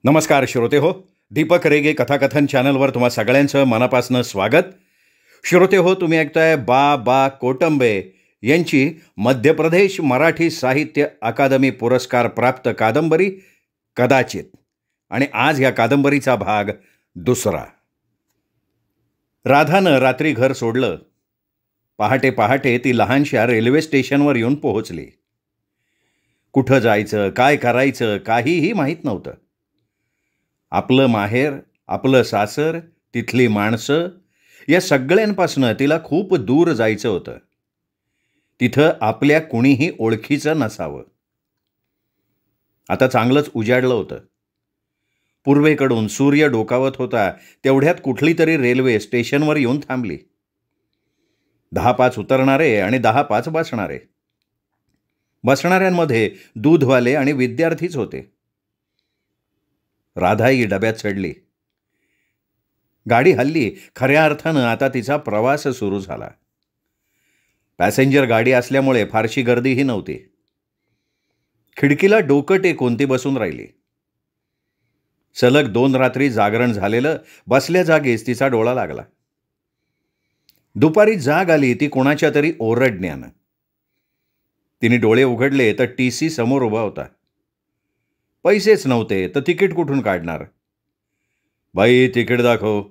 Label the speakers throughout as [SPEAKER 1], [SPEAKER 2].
[SPEAKER 1] नमस्कार श्रोते हो. दीपक रेगे कथाकथन चॅनलवर तुम्हा सगळ्यांचं मनापासून स्वागत. श्रोते हो, तुम्ही ऐकताय बा कोटंबे यांची मध्य प्रदेश मराठी साहित्य अकादमी पुरस्कार प्राप्त कादंबरी कदाचित. आणि आज या कादंबरीचा भाग दुसरा. राधानं रात्री घर सोडलं. पहाटे पहाटे ती लहानशा रेल्वे स्टेशनवर येऊन पोहोचली. कुठं जायचं, काय करायचं, काहीही माहीत नव्हतं. आपलं माहेर, आपलं सासर, तिथली माणसं या सगळ्यांपासून तिला खूप दूर जायचं होतं. तिथं आपल्या कुणीही ओळखीचं नसावं. आता चांगलंच उजाडलं होतं. पूर्वेकडून सूर्य डोकावत होता तेवढ्यात कुठली तरी रेल्वे स्टेशनवर येऊन थांबली. 10-5 उतरणारे आणि 10-5 बसणारे. बसणाऱ्यांमध्ये दूधवाले आणि विद्यार्थीच होते. राधाई डब्यात चढली. गाडी हल्ली. खऱ्या अर्थानं आता तिचा प्रवास सुरू झाला. पॅसेंजर गाडी असल्यामुळे फारशी गर्दीही नव्हती. खिडकीला डोकं टेकून ती बसून राहिली. सलग 2 रात्री जागरण झालेलं बसल्या जागीच तिचा डोळा लागला. दुपारी जाग आली ती कोणाच्या तरी ओरडण्यानं. तिने डोळे उघडले तर TC समोर उभा होता. पैसेच नव्हते तर तिकीट कुठून काढणार? बाई, तिकीट दाखव.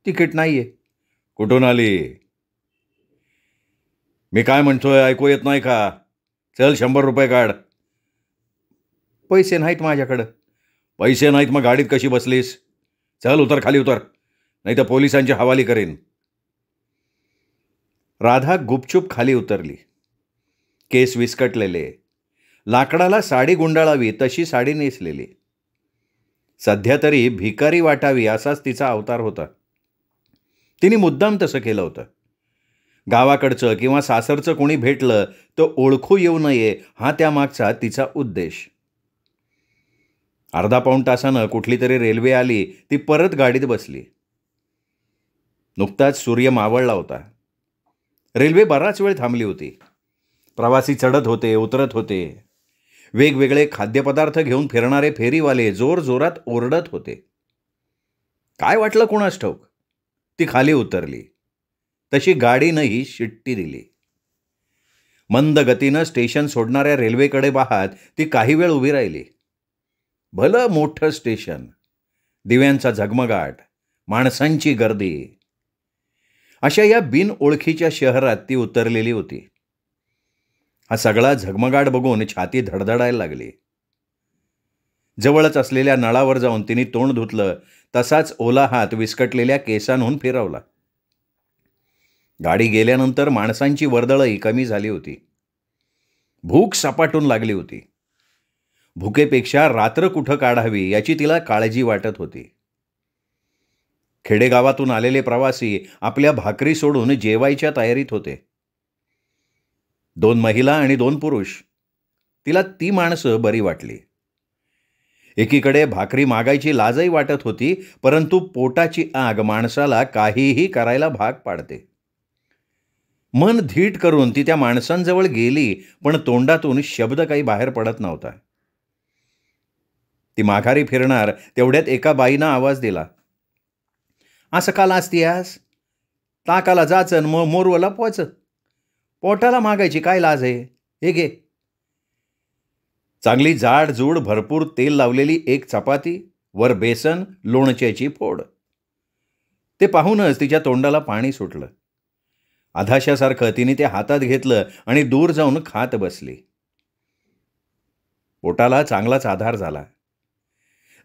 [SPEAKER 1] तिकीट नाहीये. कुठून आली? मी काय म्हणतोय ऐकू येत नाही का? चल 100 रुपये काढ. पैसे नाहीत माझ्याकडं. पैसे नाहीत मग गाडीत कशी बसलीस? चल उतर, खाली उतर, नाही तर पोलिसांची हवाली करेन. राधा गुपचूप खाली उतरली. केस विस्कटलेले, लाकडाला साडी गुंडाळावी तशी साडी नेसलेली. सध्या तरी भिकारी वाटावी असाच तिचा अवतार होता. तिने मुद्दाम तसं केलं होतं. गावाकडचं किंवा सासरचं कोणी भेटलं तर ओळखू येऊ नये हा त्यामागचा तिचा उद्देश. अर्धा पाऊण तासानं कुठली तरी रेल्वे आली. ती परत गाडीत बसली. नुकताच सूर्य मावळला होता. रेल्वे बराच वेळ थांबली होती. प्रवासी चढत होते, उतरत होते. वेगवेगळे खाद्यपदार्थ घेऊन फिरणारे फेरीवाले जोरजोरात ओरडत होते. काय वाटलं कोणास ठाऊक. ती खाली उतरली. तशी गाडीनंही शिट्टी दिली. मंद गतीनं स्टेशन सोडणाऱ्या रेल्वेकडे पाहत ती काही वेळ उभी राहिली. भलं मोठं स्टेशन, दिव्यांचा झगमगाट, माणसांची गर्दी. अशा या बिनओळखीच्या शहरात ती उतरलेली होती. हा सगळा झगमगाट बघून छाती धडधडायला लागली. जवळच असलेल्या नळावर जाऊन तिने तोंड धुतलं. तसाच ओला हात विस्कटलेल्या केसांहून फिरवला. गाडी गेल्यानंतर माणसांची वर्दळही कमी झाली होती. भूक सपाटून लागली होती. भुकेपेक्षा रात्र कुठं काढावी याची तिला काळजी वाटत होती. खेडेगावातून आलेले प्रवासी आपल्या भाकरी सोडून जेवायच्या तयारीत होते. 2 महिला आणि 2 पुरुष. तिला ती माणसं बरी वाटली. एकीकडे भाकरी मागायची लाजही वाटत होती, परंतु पोटाची आग माणसाला काहीही करायला भाग पाडते. मन धीट करून ती त्या माणसांजवळ गेली, पण तोंडातून शब्द काही बाहेर पडत नव्हता. ती माघारी फिरणार तेवढ्यात एका बाईनं आवाज दिला. असं काल असतीयास? ताकाला जाचन मग मोरवला पोच. पोटाला मागायची काय लाज आहे? हे घे. चांगली जाड जूड भरपूर तेल लावलेली एक चपाती, वर बेसन, लोणच्याची फोड. ते पाहूनच तिच्या तोंडाला पाणी सुटलं. अधाशासारखं तिने ते हातात घेतलं आणि दूर जाऊन खात बसली. पोटाला चांगलाच आधार झाला.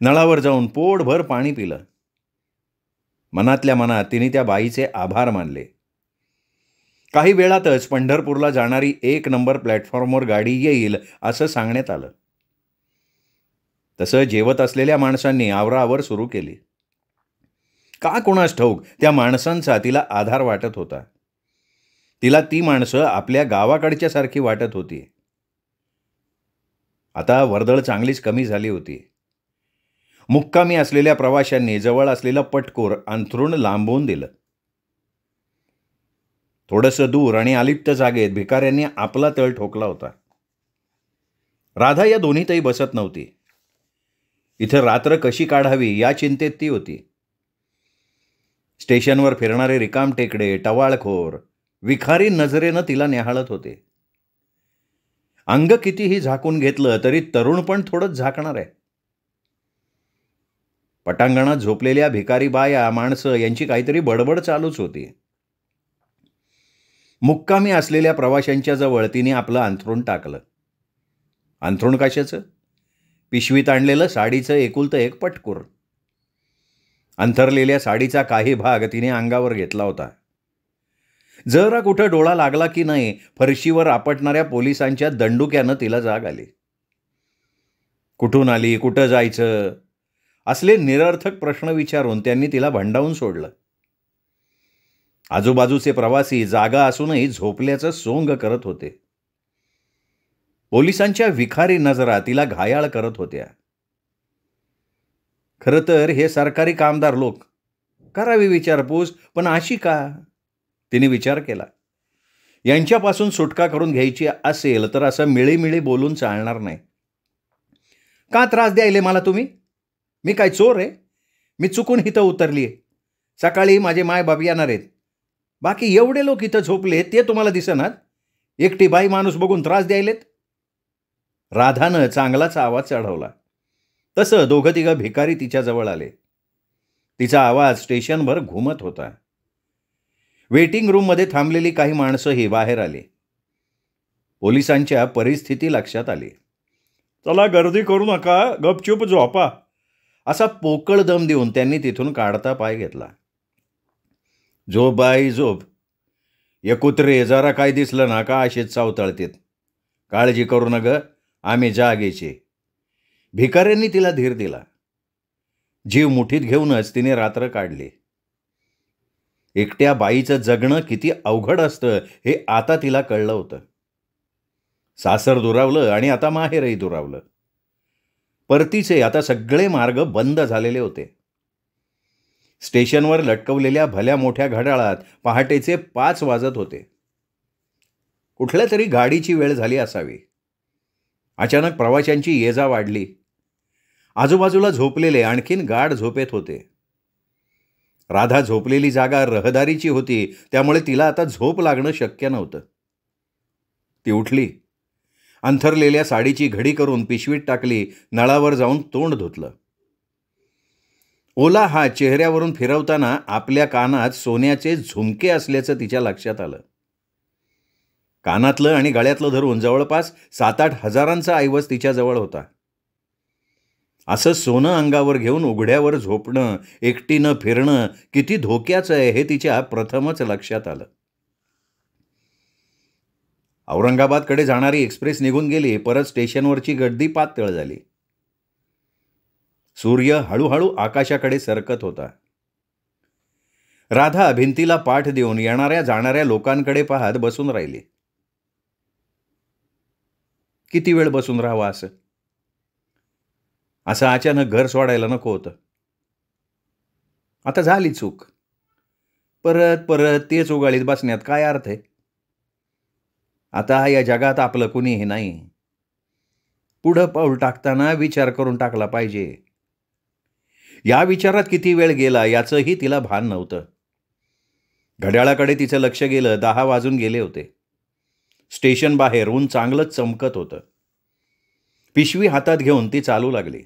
[SPEAKER 1] नळावर जाऊन पोटभर पाणी पिलं. मनातल्या मनात तिने त्या बाईचे आभार मानले. काही वेळातच पंढरपूरला जाणारी 1 नंबर प्लॅटफॉर्मवर गाडी येईल असं सांगण्यात आलं. तसं जेवत असलेल्या माणसांनी आवराआवर सुरू केली. का कोणास ठाऊक त्या माणसांचा तिला आधार वाटत होता. तिला ती माणसं आपल्या गावाकडच्या सारखी वाटत होती. आता वर्दळ चांगलीच कमी झाली होती. मुक्कामी असलेल्या प्रवाशांनी जवळ असलेलं पटकूर अंथरूण लांबवून दिलं. थोडंसं दूर आणि अलिप्त जागेत भिकाऱ्यांनी आपला तळ ठोकला होता. राधा या दोन्हीतही बसत नव्हती. इथं रात्र कशी काढावी या चिंतेत ती होती. स्टेशनवर फिरणारे रिकामटेकडे, टवाळखोर, विखारी नजरेनं तिला न्याहाळत होते. अंग कितीही झाकून घेतलं तरी तरुण पण थोडंच झाकणार आहे. पटांगणात झोपलेल्या भिकारी बाया, माणसं यांची काहीतरी बडबड चालूच होती. मुक्कामी असलेल्या प्रवाशांच्या जवळ तिने आपलं अंथरूण टाकलं. अंथरूण कशाचं? पिशवीत आणलेलं साडीचं एकुलतं एक पटकूर. अंथरलेल्या साडीचा काही भाग तिने अंगावर घेतला होता. जरा कुठं डोळा लागला की नाही, फरशीवर आपटणाऱ्या पोलिसांच्या दंडुक्यानं तिला जाग आली. कुठून आली, कुठं जायचं, असले निरर्थक प्रश्न विचारून त्यांनी तिला भंडावून सोडलं. आजूबाजूचे प्रवासी जागा असूनही झोपल्याचं सोंग करत होते. पोलिसांच्या विखारी नजरा तिला घायाळ करत होत्या. खरं तर हे सरकारी कामदार लोक, करावी विचारपूस, पण अशी का? तिने विचार केला. यांच्यापासून सुटका करून घ्यायची असेल तर असं मिळीमिळी बोलून चालणार नाही. का त्रास द्यायले मला तुम्ही? मी काय चोर आहे? मी चुकून इथं उतरली आहे. सकाळी माझे मायबाप येणार आहेत. बाकी एवढे लोक इथं झोपले ते तुम्हाला दिसनात? एकटी बाई माणूस बघून त्रास द्यायलेत? राधानं चांगलाच आवाज चढवला. तसं दोघं तिघं भिकारी तिच्या जवळ आले. तिचा आवाज स्टेशनभर घुमत होता. वेटिंग रूममध्ये थांबलेली काही माणसंही बाहेर आली. पोलिसांच्या परिस्थिती लक्षात आली. चला, गर्दी करू नका, गपचूप झोपा, असा पोकळ दम देऊन त्यांनी तिथून काढता पाय घेतला. झोप बाई झोप. यकुत्रे, जरा काय दिसलं ना का असेच चावतळतेत. काळजी करू नका, आम्ही जागेचे. भिकाऱ्यांनी तिला धीर दिला. जीव मुठीत घेऊनच तिने रात्र काढली. एकट्या बाईचं जगणं किती अवघड असतं हे आता तिला कळलं होतं. सासर दुरावलं आणि आता माहेरही दुरावलं. परतीचे आता सगळे मार्ग बंद झालेले होते. स्टेशनवर लटकवलेल्या भल्या मोठ्या घड्याळात पहाटेचे 5 वाजत होते. कुठल्या तरी गाडीची वेळ झाली असावी. अचानक प्रवाशांची ये-जा वाढली. आजूबाजूला झोपलेले आणखीन गाढ झोपेत होते. राधा झोपलेली जागा रहदारीची होती, त्यामुळे तिला आता झोप लागणं शक्य नव्हतं. ती उठली. अंथरलेल्या साडीची घडी करून पिशवीत टाकली. नळावर जाऊन तोंड धुतलं. ओला हात चेहऱ्यावरून फिरवताना आपल्या कानात सोन्याचे झुमके असल्याचं तिच्या लक्षात आलं. कानातलं आणि गळ्यातलं धरून जवळपास 7-8 हजारांचा ऐवज तिच्याजवळ होता. असं सोनं अंगावर घेऊन उघड्यावर झोपणं, एकटीनं फिरणं किती धोक्याचं आहे हे तिच्या प्रथमच लक्षात आलं. औरंगाबादकडे जाणारी एक्सप्रेस निघून गेली. परत स्टेशनवरची गर्दी पातळ झाली. सूर्य हळूहळू आकाशाकडे सरकत होता. राधा भिंतीला पाठ देऊन येणाऱ्या जाणाऱ्या लोकांकडे पाहत बसून राहिली. किती वेळ बसून राहावं असं? असं अचानक घर सोडायला नको होतं. आता झाली चूक. परत परत तेच उगाळीत बसण्यात काय अर्थ आहे? आता या जगात आपलं कुणीही नाही. पुढं पाऊल टाकताना विचार करून टाकला पाहिजे. या विचारात किती वेळ गेला याचंही तिला भान नव्हतं. घड्याळाकडे तिचं लक्ष गेलं. 10 वाजून गेले होते. स्टेशन बाहेर ऊन चांगलंच चमकत होतं. पिशवी हातात घेऊन ती चालू लागली.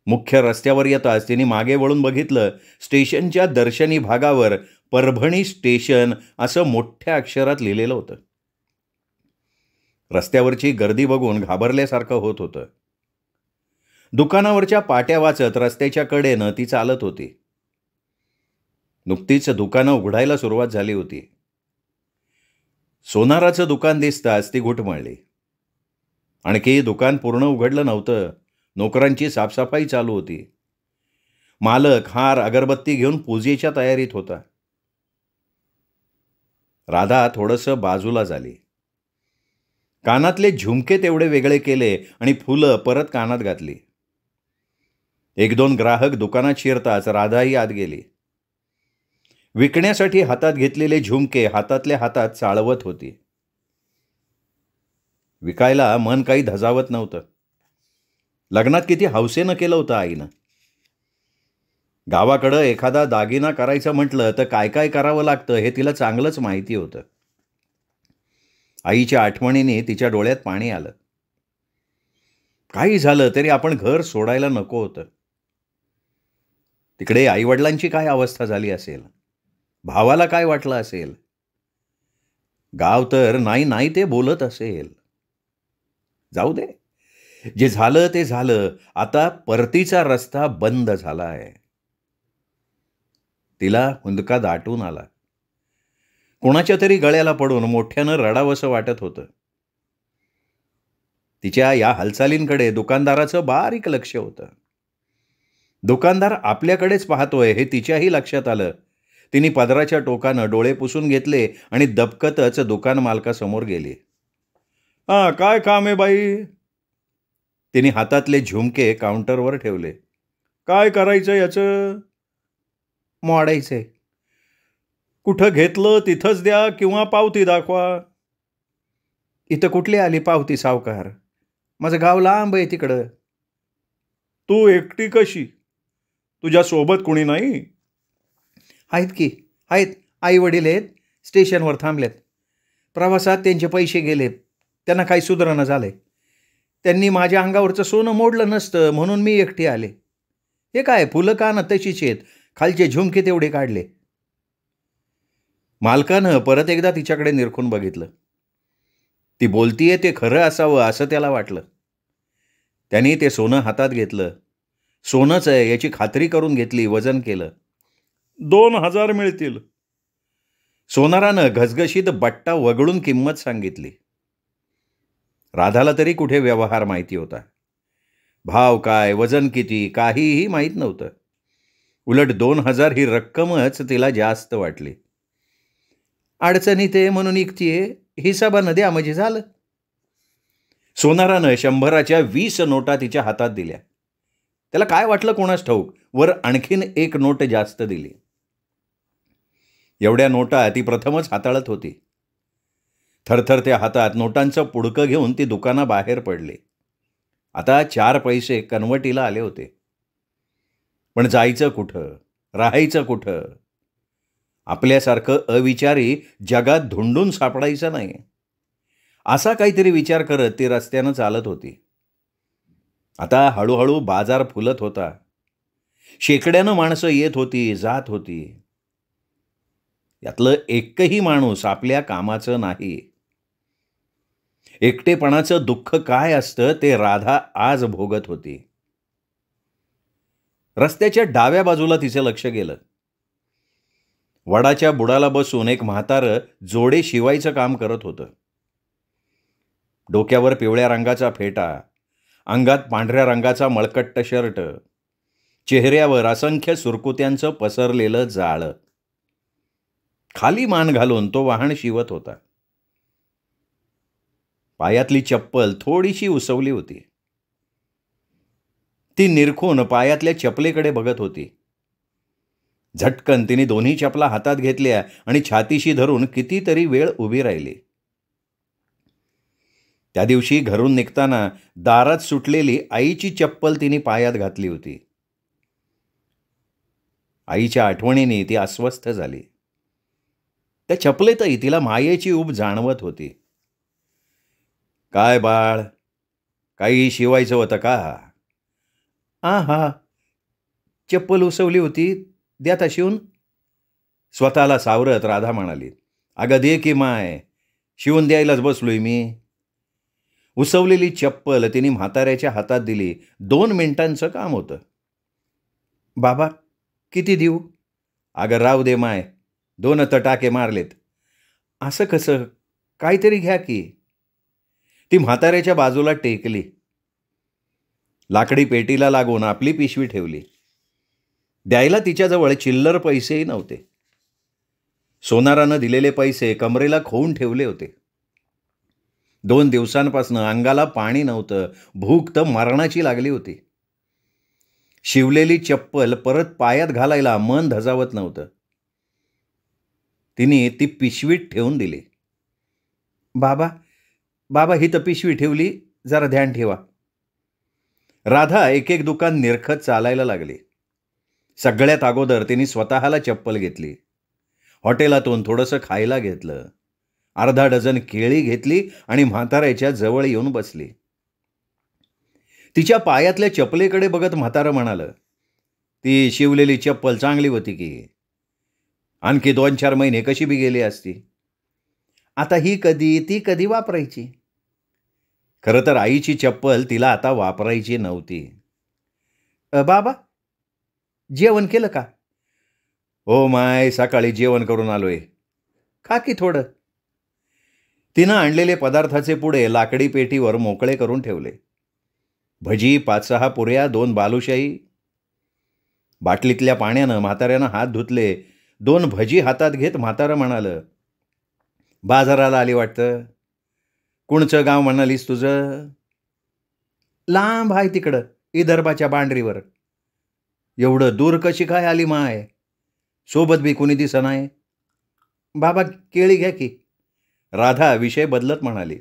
[SPEAKER 1] मुख्य रस्त्यावर येताच तिने मागे वळून बघितलं. स्टेशनच्या दर्शनी भागावर परभणी स्टेशन असं मोठ्या अक्षरात लिहिलेलं होतं. रस्त्यावरची गर्दी बघून घाबरल्यासारखं होत होतं. दुकानावरच्या पाट्या वाचत रस्त्याच्या कडेनं ती चालत होती. नुकतीच दुकानं उघडायला सुरुवात झाली होती. सोनाराचं दुकान दिसताच ती घुटमळली. आणखी दुकान पूर्ण उघडलं नव्हतं. नोकरांची साफसफाई चालू होती. मालक हार अगरबत्ती घेऊन पूजेच्या तयारीत होता. राधा थोडंसं बाजूला झाली. कानातले झुमके तेवढे वेगळे केले आणि फुलं परत कानात घातली. 1-2 ग्राहक दुकानात शिरताच राधाही आत गेली. विकण्यासाठी हातात घेतलेले झुमके हातातल्या हातात चाळवत होती. विकायला मन काही धजावत नव्हतं. लग्नात किती हौसेनं केलं होतं आईनं. गावाकडं एखादा दागिना करायचं म्हटलं तर काय काय करावं लागतं हे तिला चांगलंच माहिती होतं. आईच्या आठवणीने तिच्या डोळ्यात पाणी आलं. काही झालं तरी आपण घर सोडायला नको होतं. तिकडे आईवडिलांची काय अवस्था झाली असेल, भावाला काय वाटलं असेल, गाव तर नाही नाही ते बोलत असेल. जाऊ दे, जे झालं ते झालं. आता परतीचा रस्ता बंद झाला आहे. तिला हुंदका दाटून आला. कोणाच्या तरी गळ्याला पडून मोठ्यानं रडावंसं वाटत होतं. तिच्या या हालचालींकडे दुकानदाराचं बारीक लक्ष होतं. दुकानदार आपल्याकडेच पाहतोय हे तिच्याही लक्षात आलं. तिने पदराच्या टोकानं डोळे पुसून घेतले आणि दबकतच दुकान मालकासमोर गेली. हा, काय काम आहे बाई? तिने हातातले झुमके काउंटरवर ठेवले. काय करायचं याचं? मोडायचंय. कुठं घेतलं तिथंच द्या किंवा पावती दाखवा. इथं कुठली आली पावती सावकार? माझं गाव लांब आहे तिकडं. तू एकटी कशी? तुझ्या सोबत कुणी नाही? आहेत की, आहेत. आई वडील आहेत, स्टेशनवर थांबलेत. प्रवासात त्यांचे पैसे गेलेत, त्यांना काही सुधारणा झालंय. त्यांनी माझ्या अंगावरचं सोनं मोडलं नसतं म्हणून मी एकटी आले. हे काय, फुलं कानं तशीच आहेत, खालचे झुमके तेवढे काढले. मालकानं परत एकदा तिच्याकडे निरखून बघितलं. ती बोलतीये ते खरं असावं असं त्याला वाटलं. त्यांनी ते सोनं हातात घेतलं. सोनंच आहे याची खात्री करून घेतली, वजन केलं. 2000 मिळतील. सोनारानं घसघशीत बट्टा वगळून किंमत सांगितली. राधाला तरी कुठे व्यवहार माहिती होता. भाव काय, वजन किती, काहीही माहीत नव्हतं. उलट 2000 ही रक्कमच तिला जास्त वाटली. अडचणीत आहे म्हणून इकतीये, हिसाबानं द्या म्हणजे झालं. सोनारानं 100च्या 20 नोटा तिच्या हातात दिल्या. त्याला काय वाटलं कोणास ठाऊक, वर आणखीन एक नोट जास्त दिली. एवढ्या नोटा ती प्रथमच हाताळत होती. थरथरत्या हातात नोटांचं पुडकं घेऊन ती दुकानाबाहेर पडली. आता 4 पैसे कनवटीला आले होते. पण जायचं कुठं, राहायचं कुठं? आपल्यासारखं अविचारी जगात धुंडून सापडायचं नाही, असा काहीतरी विचार करत ती रस्त्यानं चालत होती. आता हळूहळू बाजार फुलत होता. शेकड्यानं माणसं येत होती, जात होती. यातलं एकही माणूस आपल्या कामाचं नाही. एकटेपणाचं दुःख काय असतं ते राधा आज भोगत होती. रस्त्याच्या डाव्या बाजूला तिचं लक्ष गेलं. वडाच्या बुडाला बसून एक म्हातारं जोडे शिवायचं काम करत होतं. डोक्यावर पिवळ्या रंगाचा फेटा, अंगात पांढऱ्या रंगाचा मळकट्ट शर्ट, चेहऱ्यावर असंख्य सुरकुत्यांचं पसरलेलं जाळं. खाली मान घालून तो वाहन शिवत होता. पायातली चप्पल थोडीशी उसवली होती. ती निरखून पायातल्या चपलेकडे बघत होती. झटकन तिने दोन्ही चपला हातात घेतल्या आणि छातीशी धरून कितीतरी वेळ उभी राहिली. त्या दिवशी घरून निघताना दारात सुटलेली आईची चप्पल तिने पायात घातली होती. आईच्या आठवणीने ती अस्वस्थ झाली. त्या चपलेतही तिला मायेची ऊब जाणवत होती. काय बाळ, काही शिवायचं होतं का? हा, चप्पल उसवली होती, द्या ता शिवून. स्वतःला सावरत राधा म्हणाली. अगं दे की माय, शिवून द्यायलाच बसलोय मी. उसवलेली चप्पल तिने म्हाताऱ्याच्या हातात दिली. 2 मिनिटांचं काम होतं. बाबा, किती देऊ? अगं राव दे माय, 2 तटाके मारलेत. असं कसं, काहीतरी घ्या की. ती म्हाताऱ्याच्या बाजूला टेकली. लाकडी पेटीला लागून आपली पिशवी ठेवली. द्यायला तिच्याजवळ चिल्लर पैसेही नव्हते. सोनारानं दिलेले पैसे कमरेला खोवून ठेवले होते. 2 दिवसांपासून अंगाला पाणी नव्हतं. भूक तर मरणाची लागली होती. शिवलेली चप्पल परत पायात घालायला मन धजावत नव्हतं. तिने ती पिशवीत ठेवून दिली. बाबा, ही तर पिशवी ठेवली, जरा ध्यान ठेवा. राधा एक एक दुकान निरखत चालायला लागली. सगळ्यात अगोदर तिने स्वतःला चप्पल घेतली. हॉटेलातून थोडंसं खायला घेतलं. अर्धा डझन केळी घेतली आणि म्हाताऱ्याच्या जवळ येऊन बसली. तिच्या पायातल्या चपलेकडे बघत म्हातारं म्हणालं, ती शिवलेली चप्पल चांगली होती की. आणखी 2-4 महिने कशी बी गेली असती. आता ही कधी ती कधी वापरायची. खरं तर आईची चप्पल तिला आता वापरायची नव्हती. बाबा, जेवण केलं का? हो माय, सकाळी जेवण करून आलोय. खा की थोडं. तिनं आणलेले पदार्थाचे पुडे लाकडी पेटीवर मोकळे करून ठेवले. भजी, 5-6 पुऱ्या, 2 बालुशाही. बाटलीतल्या पाण्यानं म्हाताऱ्यानं हात धुतले. 2 भजी हातात घेत म्हातारं म्हणालं, बाजाराला आली वाटतं. कुणचं गाव म्हणालीस तुझं? लांब आहे तिकडं, विदर्भाच्या बांडरीवर. एवढं दूर कशी काय आली माय? सोबत बी कुणी दिसनाय. बाबा, केळी घ्या की. राधा विषय बदलत म्हणाली,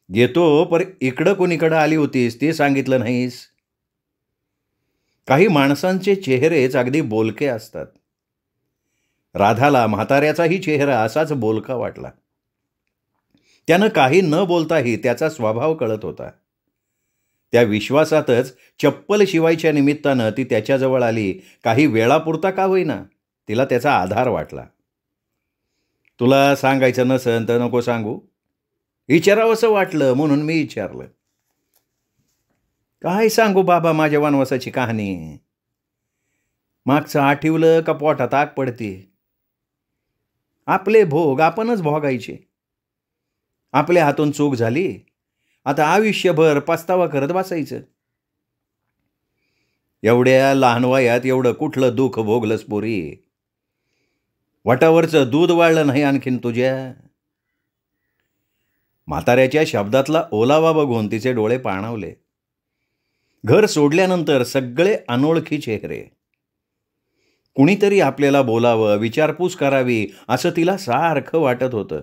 [SPEAKER 1] घेतो, पर इकडं कुणीकडं आली होतीस ते सांगितलं नाहीस. काही माणसांचे चेहरेच अगदी बोलके असतात. राधाला म्हाताऱ्याचाही चेहरा असाच बोलका वाटला. त्यानं काही न बोलताही त्याचा स्वभाव कळत होता. त्या विश्वासातच चप्पल शिवायच्या निमित्तानं ती त्याच्याजवळ आली. काही वेळापुरता का होईना, तिला त्याचा आधार वाटला. तुला सांगायचं नसन तर नको सांगू. विचारावंसं वाटलं म्हणून मी विचारलं. काय सांगू बाबा माझ्या वनवासाची कहाणी. मागचं आठवलं का पोटात आग पडते. आपले भोग आपणच भोगायचे. आपल्या हातून चूक झाली, आता आयुष्यभर पस्तावा करत बसायचं. एवढ्या लहान वयात एवढं कुठलं दुःख भोगलंस पोरी. वटावरचं दूध वाळलं नाही आणखीन तुझ्या. म्हाताऱ्याच्या शब्दातला ओलावा बघून तिचे डोळे पाणावले. घर सोडल्यानंतर सगळे अनोळखी चेहरे. कुणीतरी आपल्याला बोलावं, विचारपूस करावी असं तिला सारखं वाटत होतं.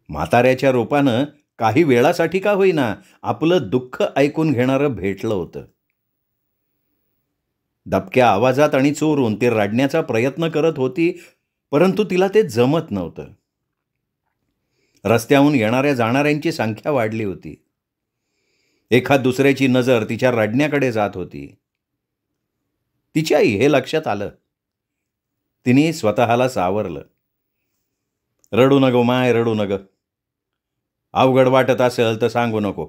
[SPEAKER 1] म्हाताऱ्याच्या रूपानं काही वेळासाठी का होईना आपलं दुःख ऐकून घेणारं भेटलं होतं. दबक्या आवाजात आणि चोरून ती रडण्याचा प्रयत्न करत होती, परंतु तिला ते जमत नव्हतं. रस्त्याहून येणाऱ्या जाणाऱ्यांची संख्या वाढली होती. एखाद दुसऱ्याची नजर तिच्या रडण्याकडे जात होती. तिच्याही हे लक्षात आलं. तिने स्वतःला सावरलं. रडू नको माय, रडू नको. अवघड वाटत असेल तर सांगू नको.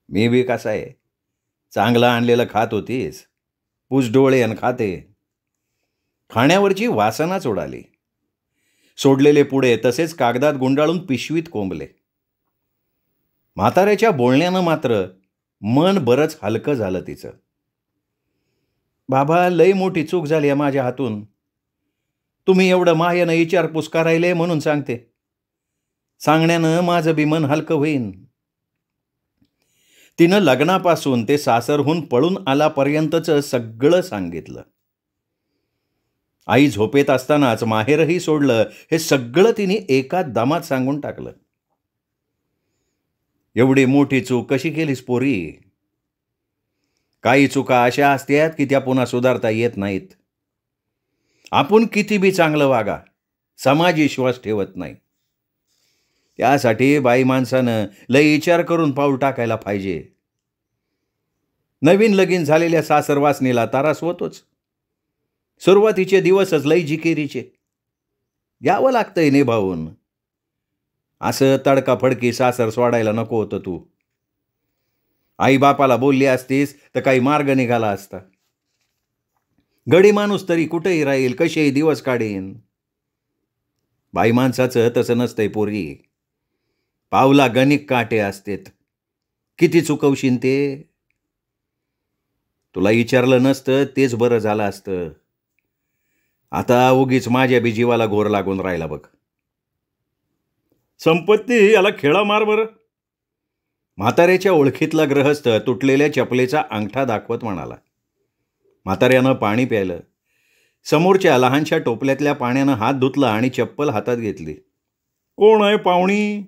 [SPEAKER 1] मी बी कसा आहे, चांगलं आणलेलं खात होतीस. पूस डोळे अन खाते. खाण्यावरची वासनाच उडाली. सोडलेले पुढे तसेच कागदात गुंडाळून पिशवीत कोंबले. म्हाताऱ्याच्या बोलण्यानं मात्र मन बरंच हलकं झालं तिचं. बाबा, लई मोठी चूक झाली आहे माझ्या हातून. तुम्ही एवढं मायेनं विचारपूस करायले म्हणून सांगते. सांगण्यानं माझं बी मन हलकं होईन. तिनं लग्नापासून ते सासरहून पळून आलापर्यंतचं सगळं सांगितलं. आई झोपेत असतानाच माहेरही सोडलं हे सगळं तिने एका दमात सांगून टाकलं. एवढी मोठी चूक कशी केलीस पोरी? काही चुका अशा असतात की त्या पुन्हा सुधारता येत नाहीत. आपण किती बी चांगलं वागा, समाज विश्वास ठेवत नाही. त्यासाठी बाई माणसानं लई विचार करून पाऊल टाकायला पाहिजे. नवीन लगीन झालेल्या सासरवासनीला त्रास होतोच. सुरुवातीचे दिवसच लई जिकिरीचे. यावं लागतंय निभावून. असं तडकाफडकी सासर सोडायला नको होतं तू. आई बापाला बोलली असतीस तर काही मार्ग निघाला असता. गडी माणूस तरी कुठेही राहील, कसेही दिवस काढेन. बाई माणसाचं तसं नसतंय पोरी. पावला गणिक काटे असतेत. किती चुकवशीन ते. तुला विचारलं नसतं तेच बरं झालं असतं. आता उगीच माझ्या बी जीवाला घोर लागून राहिला बघ. संपत्ती याला खेळा मार बरं. म्हाताऱ्याच्या ओळखीतला ग्रहस्थ तुटलेल्या चपलेचा अंगठा दाखवत म्हणाला. म्हाताऱ्यानं पाणी प्यायलं. समोरच्या लहानशा टोपल्यातल्या पाण्यानं हात धुतला आणि चप्पल हातात घेतली. कोण आहे पाहुणी?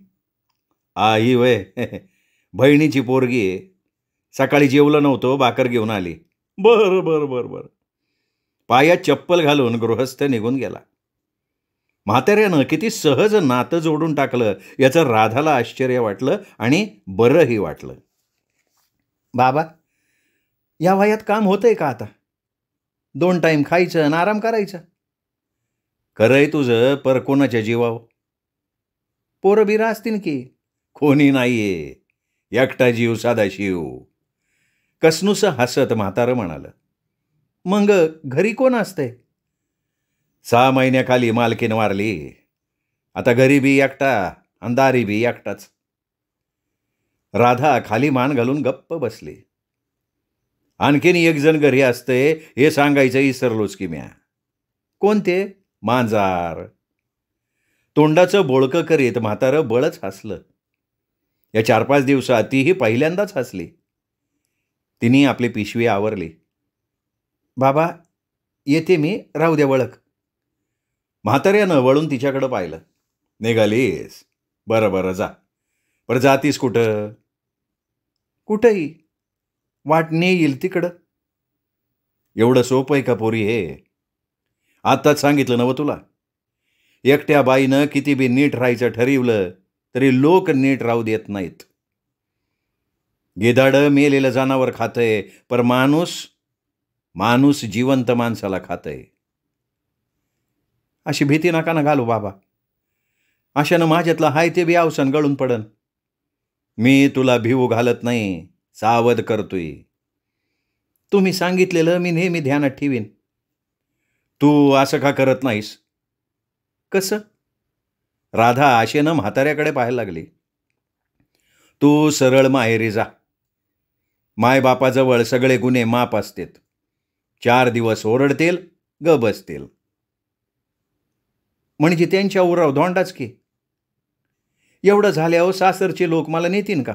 [SPEAKER 1] आई वय, बहिणीची पोरगी आहे. सकाळी जेवलं नव्हतं, भाकर घेऊन आली. बरं बरं बरं बरं. पायात चप्पल घालून गृहस्थ निघून गेला. म्हाताऱ्यानं किती सहज नातं जोडून टाकलं याचं राधाला आश्चर्य वाटलं आणि बरंही वाटलं. बाबा, या वयात काम होतंय का आता? 2 टाईम खायचं आणि आराम करायचा. खरंय तुझं, पर कोणाच्या जीवाव? पोरं बिरं असतील की? कोणी नाहीये, एकटा जीव सदाशिव. कसनुसं हसत म्हातारं म्हणालं. मग घरी कोण असतंय? 6 महिन्याखाली मालकीन वारली. आता घरी बी एकटा आणि दारी बी एकटाच. राधा खाली मान घालून गप्प बसली. आणखीन एक जण घरी असते हे सांगायचं विसरलोच की म्या. कोणते? मांजार. तोंडाचं बोळकं करीत म्हातारं बळच हसलं. या 4-5 दिवसात तीही पहिल्यांदाच हसली. तिने आपली पिशवी आवरली. बाबा, येते मी, राहू द्या वळख. म्हाताऱ्यानं वळून तिच्याकडं पाहिलं. निघालीस? बरं बरं, जा. बरं, जातीस कुठं? कुठंही. वाटणे येईल तिकडं. एवढं सोपं आहे का पोरी हे? आत्ताच सांगितलं नवं तुला. एकट्या बाईनं किती बी नीट राहायचं ठरवलं तरी लोक नीट राहू देत नाहीत. गिधाडं मेलेलं जनावर खातंय, पर माणूस जिवंत माणसाला खातंय. अशी भीती नका ना घालू बाबा. अशानं माझ्यातलं हाय ते बी अवसान गळून पडन. मी तुला भिवू घालत नाही, सावध करतोय. तुम्ही सांगितलेलं मी नेहमी ध्यानात ठेवीन. तू असं का करत नाहीस? कसं? राधा आशेनं म्हाताऱ्याकडे पाहायला लागली. तू सरळ माहेरी जा. मायबापाजवळ सगळे गुन्हे माप असतेत. 4 दिवस ओरडतील, ग बसतील. म्हणजे त्यांच्या उराव धोंडाच की. एवढं झाल्यावर सासरचे लोक मला नेतीन का?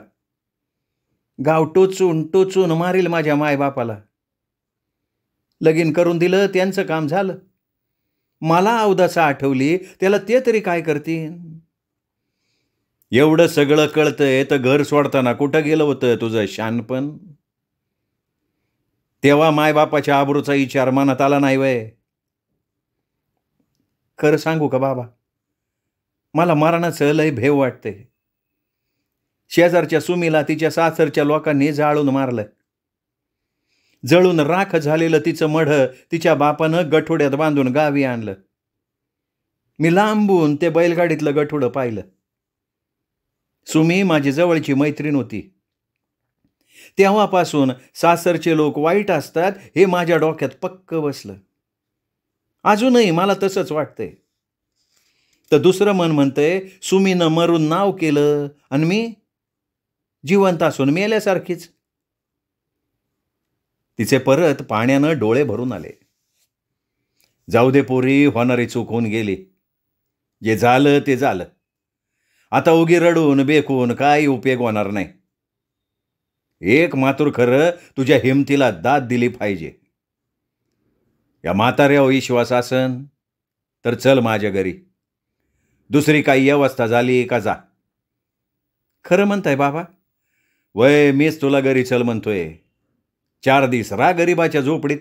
[SPEAKER 1] गाव टोचून मारील माझ्या मायबापाला. लगीन करून दिलं, त्यांचं काम झालं. मला अवदासा आठवली, त्याला ते तरी काय करतील? एवढं सगळं कळतंय तर घर सोडताना कुठं गेलं होतं तुझं शानपण? तेव्हा मायबापाच्या आबरूचा विचार मनात आला नाही वय? खरं सांगू का बाबा, मला मरणाचं लय भेव वाटते. शेजारच्या सुमीला तिच्या सासरच्या लोकांनी जाळून मारलं. जळून राख झालेलं तिचं मढं तिच्या बापानं गठोड्यात बांधून गावी आणलं. मी लांबून ते बैलगाडीतलं गठोडं पाहिलं. सुमी माझी जवळची मैत्रीण होती. तेव्हापासून सासरचे लोक वाईट असतात हे माझ्या डोक्यात पक्क बसलं. अजूनही मला तसंच वाटतंय. तर दुसरं मन म्हणतंय सुमीनं मरून नाव केलं आणि मी जिवंत असून मेल्यासारखीच. तिचे परत पाण्यानं डोळे भरून आले. जाऊ दे पोरी, होणारी चूक होऊन गेली. जे झालं ते झालं. आता उगी रडून बेकून काही उपयोग होणार नाही. एक मात्र खरं, तुझ्या हिमतीला दाद दिली पाहिजे. या म्हाताऱ्यावर विश्वास असन तर चल माझ्या घरी. दुसरी काही व्यवस्था झाली का जा. खरं म्हणताय बाबा? वय, मीच तुला घरी चल म्हणतोय. 4 दिवस राहा गरीबाच्या झोपडीत.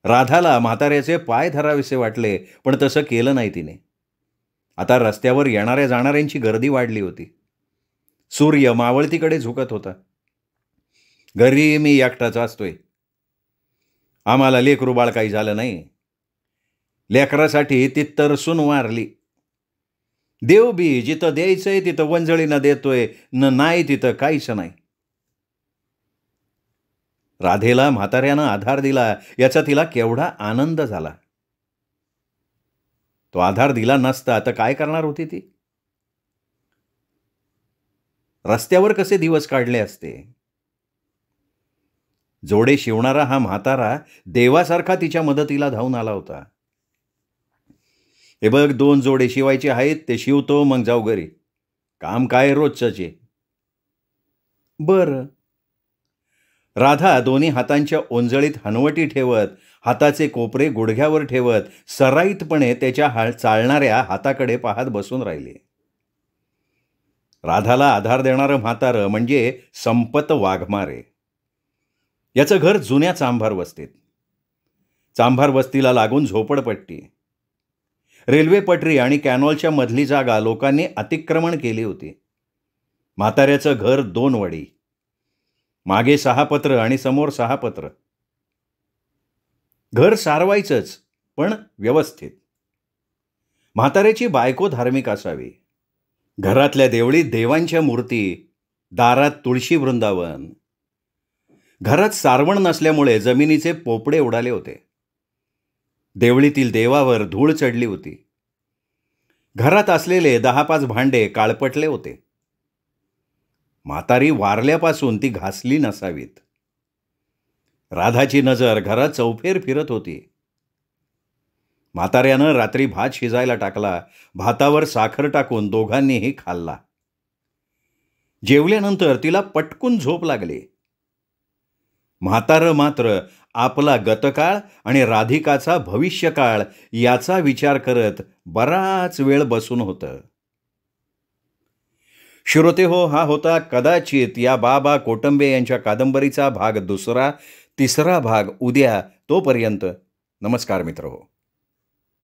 [SPEAKER 1] राधाला म्हाताऱ्याचे पाय धरावेसे वाटले, पण तसं केलं नाही तिने. आता रस्त्यावर येणाऱ्या जाणाऱ्यांची गर्दी वाढली होती. सूर्य मावळतीकडे झुकत होता. घरी मी एकटाच असतोय. आम्हाला लेकरू बाळ काही झालं नाही. लेकरासाठी तित्तर सून वारली. देव बी जिथं द्यायचंय तिथं वंजळीनं देतोय, नाही तिथं काहीच नाही. राधेला म्हाताऱ्यानं आधार दिला याचा तिला केवढा आनंद झाला. तो आधार दिला नसता तर काय करणार होती ती? रस्त्यावर कसे दिवस काढले असते. जोडे शिवणारा हा म्हातारा देवासारखा तिच्या मदतीला धावून आला होता. हे बघ, 2 जोडे शिवायचे आहेत, ते शिवतो, मग जाऊ घरी. काम काय रोजचंच आहे. बरं. राधा दोन्ही हातांच्या ओंजळीत हनवटी ठेवत, हाताचे कोपरे गुडघ्यावर ठेवत सराईतपणे त्याच्या चालणाऱ्या हाताकडे पाहत बसून राहिली. राधाला आधार देणारं म्हातारं म्हणजे संपत वाघमारे. याचं घर जुन्या चांभार वस्तीत. चांभार वस्तीला लागून झोपडपट्टी. रेल्वे पटरी आणि कॅनॉलच्या मधली जागा लोकांनी अतिक्रमण केली होती. म्हाताऱ्याचं घर 2 वडी. मागे 6 पत्र आणि समोर 6 पत्र. घर सारवायचंच, पण व्यवस्थित. म्हाताऱ्याची बायको धार्मिक असावी. घरातल्या देवळीत देवांच्या मूर्ती, दारात तुळशी वृंदावन. घरात सारवण नसल्यामुळे जमिनीचे पोपडे उडाले होते. देवळीतील देवावर धूळ चढली होती. घरात असलेले 10-5 भांडे काळपटले होते. म्हातारी वारल्यापासून ती घासली नसावीत. राधाची नजर घरात चौफेर फिरत होती. म्हाताऱ्यानं रात्री भात शिजायला टाकला. भातावर साखर टाकून दोघांनीही खाल्ला. जेवल्यानंतर तिला पटकून झोप लागली. म्हातारं मात्र आपला गतकाळ आणि राधिकाचा भविष्यकाळ याचा विचार करत बराच वेळ बसून होतं. श्रोतेहो, हा होता कदाचित या बाबा कोटंबे यांच्या कादंबरीचा भाग 2. 3रा भाग उद्या. तोपर्यंत नमस्कार मित्रहो.